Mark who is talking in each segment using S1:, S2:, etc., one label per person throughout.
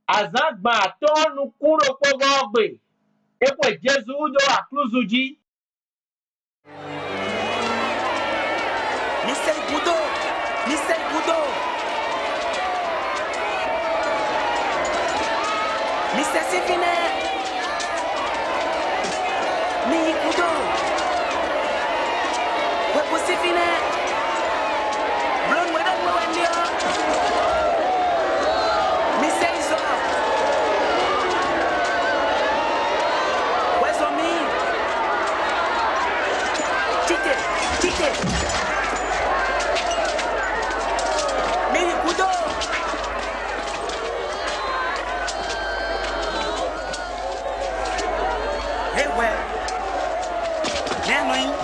S1: azagba atonu kuro pogogbe ekwe Jesu do akluzuji.
S2: Mr. Gudo! Mr. Gudo! Mr. Sifine! Mi Gudo! Wepo Sifine! Blon wedan mwendio! Mr. Izo! Wezo mi! Chite! Chite!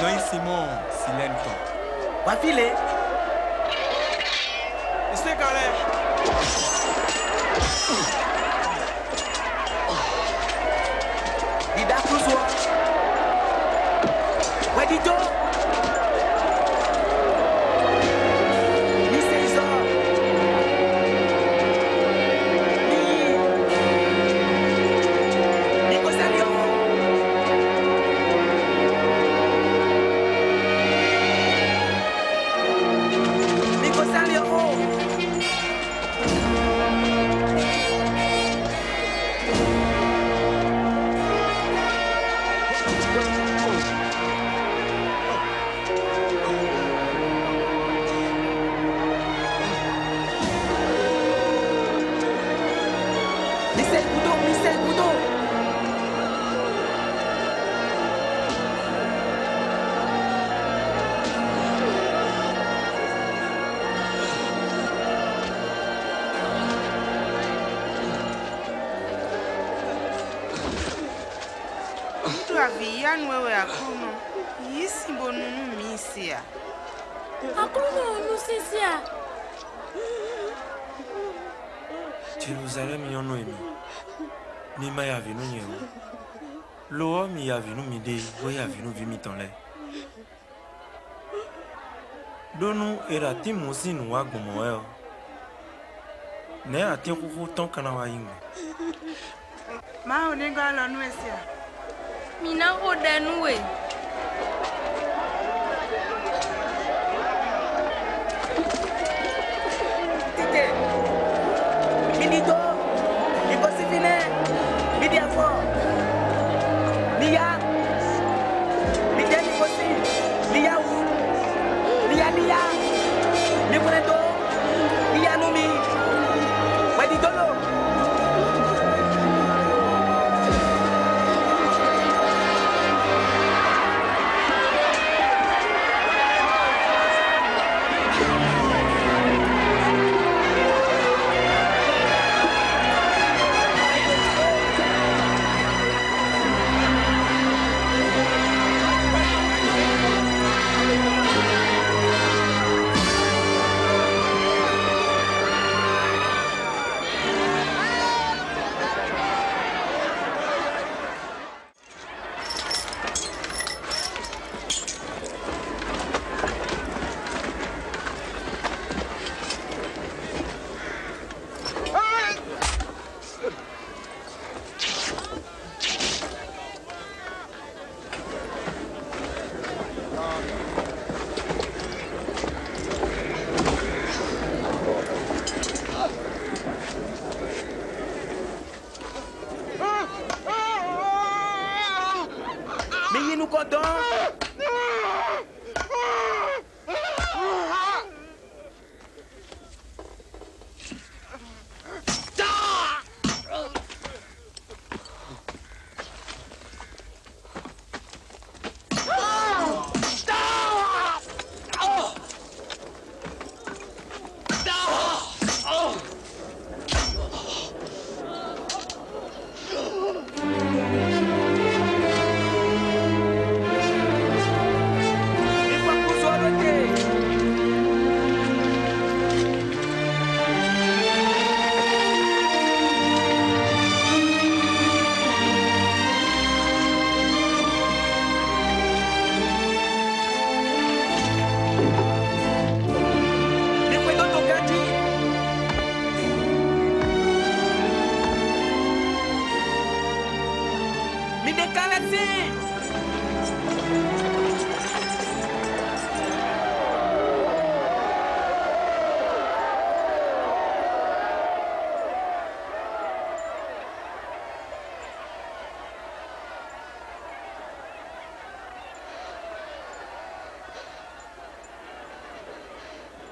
S3: Noi Simon, silento.
S2: Wafile.
S3: Este care.
S2: Dida Cruzwa. Wedito.
S4: Aviano wewe akuno yisimbo nunu misia
S5: akuno nusisia
S3: Jerusalem yono emi ni ma ya vinu nyewo lo mi ya vinu mi de wo ya vinu vi mi tonle donu era ti musinu wa gbomo e o ne ati kuku ton kana wa yin
S4: ma onego alonu esia
S5: mina odanuwe
S2: Tite Minito Ibosifine Midiafo Nia Nia Nibosi Nia Nia Nimuneto Nia Numi Wedidolo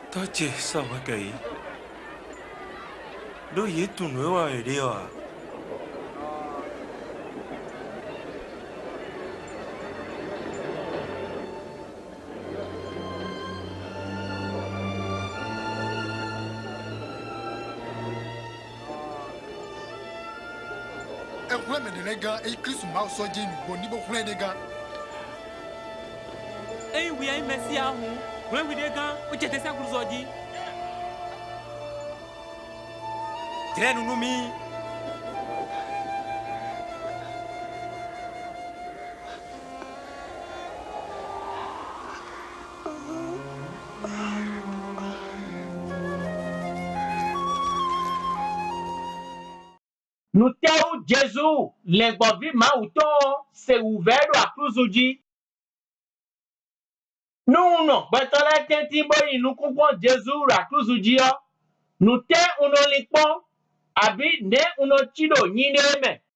S3: 多謝收一記，都嘢斷咗話嚟啲啊！Ekwule
S6: menelega Kristo ma so je mi boni bo kwule dega.
S2: Wi ai Messi ahu. Kwule wi dega o je te sa kruzoji.
S3: Treno no mi.
S1: Nous t'avons Jésus, les bovis maouton, c'est ouvert à Clousoudi. Nous, non, Batola Tentiboy, nous comprenons Jésus à Clousoudi. Nous t'avons un limpon, abi ne un chido, ni ne me.